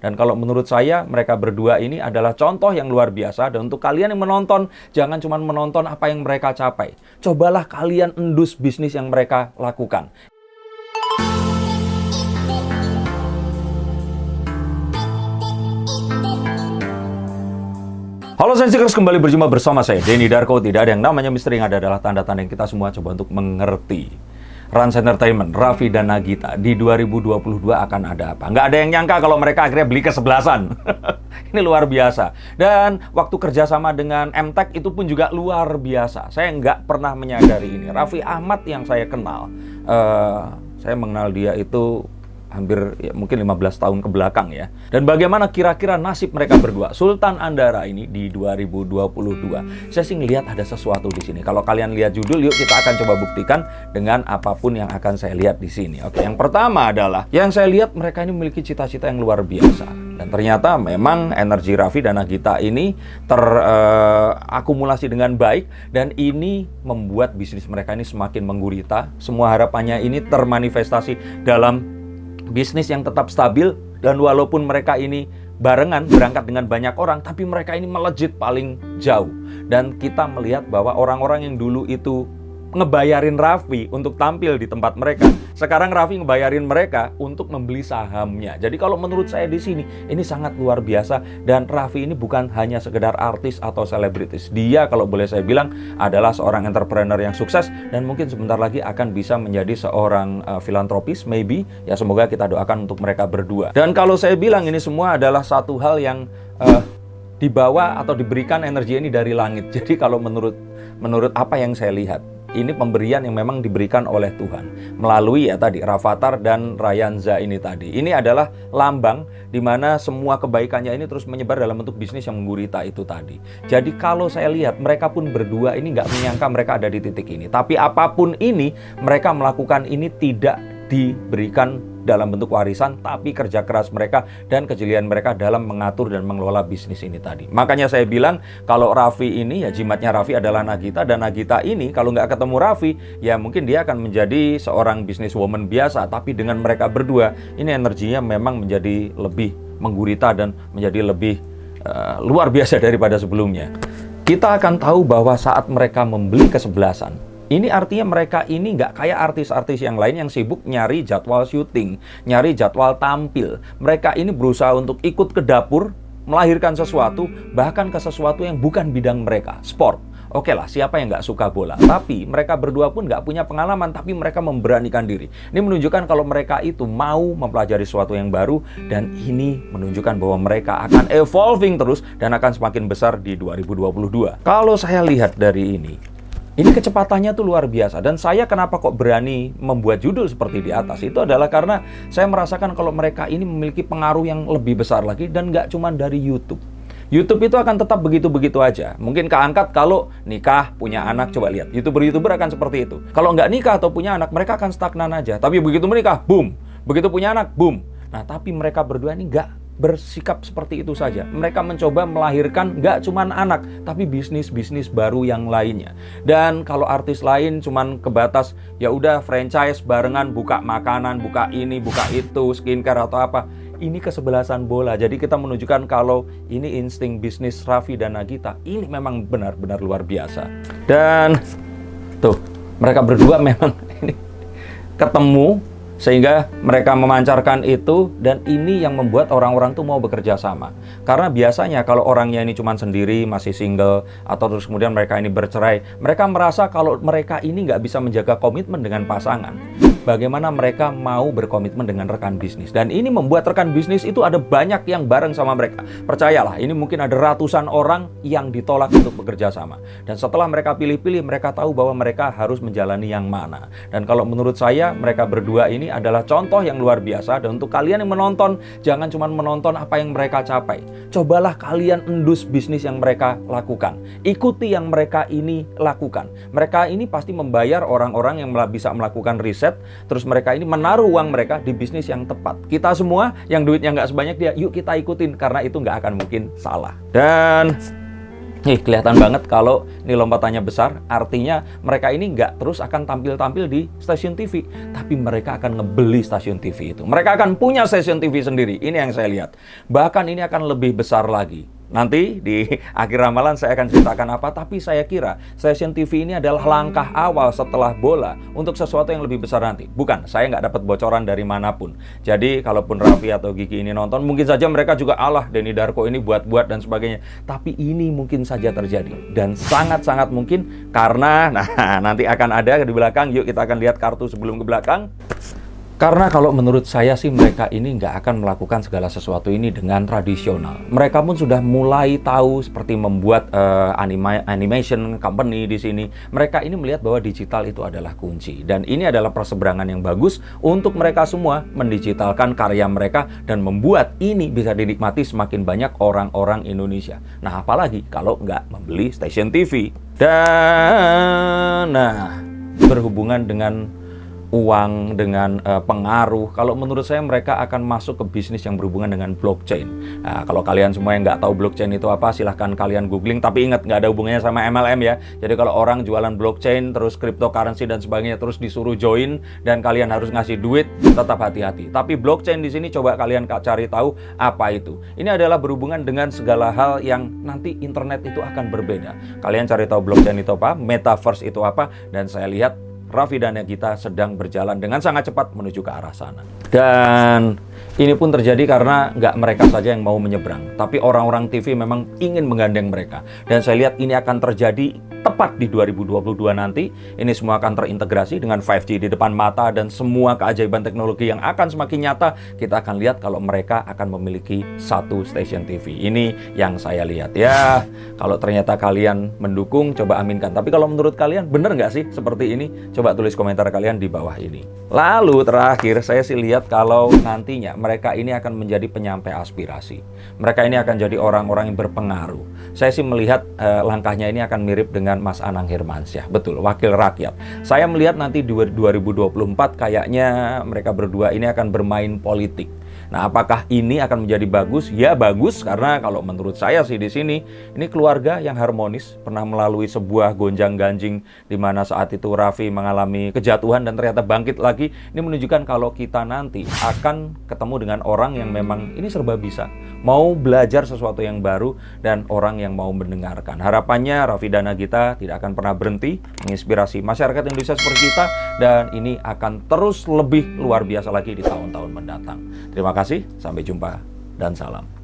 Dan kalau menurut saya, mereka berdua ini adalah contoh yang luar biasa. Dan untuk kalian yang menonton, jangan cuma menonton apa yang mereka capai. Cobalah kalian endus bisnis yang mereka lakukan. Halo Sensikers, kembali berjumpa bersama saya, Denny Darko. Tidak ada yang namanya misteri, yang ada adalah tanda-tanda yang kita semua coba untuk mengerti. Rans Entertainment, Raffi dan Nagita di 2022 akan ada apa? Nggak ada yang nyangka kalau mereka akhirnya beli kesebelasan. Ini luar biasa. Dan waktu kerjasama dengan MTech itu pun juga luar biasa. Saya nggak pernah menyadari ini. Raffi Ahmad yang saya kenal, saya mengenal dia itu hampir mungkin 15 tahun ke belakang ya. Dan bagaimana kira-kira nasib mereka berdua, Sultan Andara ini di 2022. Saya sih ngelihat ada sesuatu di sini. Kalau kalian lihat judul, yuk kita akan coba buktikan dengan apapun yang akan saya lihat di sini. Oke, yang pertama adalah yang saya lihat mereka ini memiliki cita-cita yang luar biasa. Dan ternyata memang energi Raffi dan Nagita ini terakumulasi dengan baik, dan ini membuat bisnis mereka ini semakin menggurita. Semua harapannya ini termanifestasi dalam bisnis yang tetap stabil, dan walaupun mereka ini barengan berangkat dengan banyak orang, tapi mereka ini melejit paling jauh. Dan kita melihat bahwa orang-orang yang dulu itu ngebayarin Raffi untuk tampil di tempat mereka, sekarang Raffi ngebayarin mereka untuk membeli sahamnya. Jadi kalau menurut saya di sini ini sangat luar biasa. Dan Raffi ini bukan hanya sekedar artis atau selebritis. Dia kalau boleh saya bilang adalah seorang entrepreneur yang sukses, dan mungkin sebentar lagi akan bisa menjadi seorang filantropis, maybe. Ya semoga kita doakan untuk mereka berdua. Dan kalau saya bilang ini semua adalah satu hal yang dibawa atau diberikan energi ini dari langit. Jadi kalau menurut apa yang saya lihat, ini pemberian yang memang diberikan oleh Tuhan melalui ya tadi Rafathar dan Rayanza ini tadi. Ini adalah lambang di mana semua kebaikannya ini terus menyebar dalam bentuk bisnis yang menggurita itu tadi. Jadi kalau saya lihat mereka pun berdua ini nggak menyangka mereka ada di titik ini. Tapi apapun ini, mereka melakukan ini tidak diberikan dalam bentuk warisan, tapi kerja keras mereka dan kejelian mereka dalam mengatur dan mengelola bisnis ini tadi. Makanya saya bilang kalau Raffi ini ya jimatnya Raffi adalah Nagita, dan Nagita ini kalau nggak ketemu Raffi ya mungkin dia akan menjadi seorang businesswoman biasa, tapi dengan mereka berdua ini energinya memang menjadi lebih menggurita dan menjadi lebih luar biasa daripada sebelumnya. Kita akan tahu bahwa saat mereka membeli kesebelasan, ini artinya mereka ini nggak kayak artis-artis yang lain yang sibuk nyari jadwal syuting, nyari jadwal tampil. Mereka ini berusaha untuk ikut ke dapur, melahirkan sesuatu, bahkan ke sesuatu yang bukan bidang mereka, sport. Oke lah, siapa yang nggak suka bola? Tapi mereka berdua pun nggak punya pengalaman, tapi mereka memberanikan diri. Ini menunjukkan kalau mereka itu mau mempelajari sesuatu yang baru, dan ini menunjukkan bahwa mereka akan evolving terus dan akan semakin besar di 2022. Kalau saya lihat dari ini kecepatannya tuh luar biasa. Dan saya kenapa kok berani membuat judul seperti di atas, itu adalah karena saya merasakan kalau mereka ini memiliki pengaruh yang lebih besar lagi, dan nggak cuma dari YouTube. YouTube itu akan tetap begitu-begitu aja. Mungkin keangkat kalau nikah, punya anak, coba lihat. YouTuber akan seperti itu. Kalau nggak nikah atau punya anak, mereka akan stagnan aja. Tapi begitu menikah, boom. Begitu punya anak, boom. Nah, tapi mereka berdua ini nggak bersikap seperti itu saja. Mereka mencoba melahirkan nggak cuman anak, tapi bisnis-bisnis baru yang lainnya. Dan kalau artis lain cuman kebatas, ya udah franchise barengan, buka makanan, buka ini, buka itu, skincare atau apa. Ini kesebelasan bola. Jadi kita menunjukkan kalau ini insting bisnis Raffi dan Nagita ini memang benar-benar luar biasa. Dan tuh, mereka berdua memang ini ketemu sehingga mereka memancarkan itu, dan ini yang membuat orang-orang tuh mau bekerja sama. Karena biasanya kalau orangnya ini cuma sendiri, masih single, atau terus kemudian mereka ini bercerai, mereka merasa kalau mereka ini nggak bisa menjaga komitmen dengan pasangan, bagaimana mereka mau berkomitmen dengan rekan bisnis. Dan ini membuat rekan bisnis itu ada banyak yang bareng sama mereka. Percayalah, ini mungkin ada ratusan orang yang ditolak untuk bekerja sama. Dan setelah mereka pilih-pilih, mereka tahu bahwa mereka harus menjalani yang mana. Dan kalau menurut saya, mereka berdua ini adalah contoh yang luar biasa. Dan untuk kalian yang menonton, jangan cuma menonton apa yang mereka capai. Cobalah kalian endus bisnis yang mereka lakukan. Ikuti yang mereka ini lakukan. Mereka ini pasti membayar orang-orang yang bisa melakukan riset, terus mereka ini menaruh uang mereka di bisnis yang tepat. Kita semua yang duitnya nggak sebanyak dia, yuk kita ikutin, karena itu nggak akan mungkin salah. Dan Kelihatan banget kalau ini lompatannya besar, artinya mereka ini nggak terus akan tampil-tampil di stasiun TV, tapi mereka akan ngebeli stasiun TV itu. Mereka akan punya stasiun TV sendiri, ini yang saya lihat. Bahkan ini akan lebih besar lagi. Nanti di akhir ramalan saya akan ceritakan apa, tapi saya kira stasiun TV ini adalah langkah awal setelah bola untuk sesuatu yang lebih besar nanti. Bukan, saya nggak dapat bocoran dari manapun. Jadi kalaupun Raffi atau Gigi ini nonton, mungkin saja mereka juga Denny Darko ini buat-buat dan sebagainya. Tapi ini mungkin saja terjadi. Dan sangat-sangat mungkin karena, nanti akan ada di belakang, yuk kita akan lihat kartu sebelum ke belakang. Karena kalau menurut saya sih mereka ini nggak akan melakukan segala sesuatu ini dengan tradisional. Mereka pun sudah mulai tahu seperti membuat animation company di sini. Mereka ini melihat bahwa digital itu adalah kunci. Dan ini adalah perseberangan yang bagus untuk mereka semua mendigitalkan karya mereka dan membuat ini bisa dinikmati semakin banyak orang-orang Indonesia. Nah, apalagi kalau nggak membeli stasiun TV. Dan, berhubungan dengan uang, dengan pengaruh. Kalau menurut saya mereka akan masuk ke bisnis yang berhubungan dengan blockchain. Nah, kalau kalian semua yang nggak tahu blockchain itu apa, silahkan kalian googling. Tapi ingat, nggak ada hubungannya sama MLM ya. Jadi kalau orang jualan blockchain, terus cryptocurrency dan sebagainya, terus disuruh join, dan kalian harus ngasih duit, tetap hati-hati. Tapi blockchain di sini coba kalian cari tahu apa itu. Ini adalah berhubungan dengan segala hal yang nanti internet itu akan berbeda. Kalian cari tahu blockchain itu apa, metaverse itu apa, dan saya lihat Raffi dan Gita sedang berjalan dengan sangat cepat menuju ke arah sana. Dan ini pun terjadi karena nggak mereka saja yang mau menyeberang, tapi orang-orang TV memang ingin menggandeng mereka. Dan saya lihat ini akan terjadi tepat di 2022 nanti. Ini semua akan terintegrasi dengan 5G di depan mata dan semua keajaiban teknologi yang akan semakin nyata. Kita akan lihat kalau mereka akan memiliki satu stasiun TV. Ini yang saya lihat ya. Kalau ternyata kalian mendukung, coba aminkan. Tapi kalau menurut kalian bener nggak sih seperti ini? Coba tulis komentar kalian di bawah ini. Lalu terakhir saya sih lihat kalau nantinya mereka ini akan menjadi penyampai aspirasi. Mereka ini akan jadi orang-orang yang berpengaruh. Saya sih melihat langkahnya ini akan mirip dengan Mas Anang Hermansyah. Betul, wakil rakyat. Saya melihat nanti 2024 kayaknya mereka berdua ini akan bermain politik. Nah, apakah ini akan menjadi bagus? Ya bagus, karena kalau menurut saya sih di sini ini keluarga yang harmonis, pernah melalui sebuah gonjang-ganjing di mana saat itu Raffi mengalami kejatuhan dan ternyata bangkit lagi. Ini menunjukkan kalau kita nanti akan ketemu dengan orang yang memang ini serba bisa, mau belajar sesuatu yang baru dan orang yang mau mendengarkan. Harapannya Raffi dan Gita tidak akan pernah berhenti menginspirasi masyarakat Indonesia seperti kita, dan ini akan terus lebih luar biasa lagi di tahun-tahun mendatang. Terima kasih, sampai jumpa dan salam.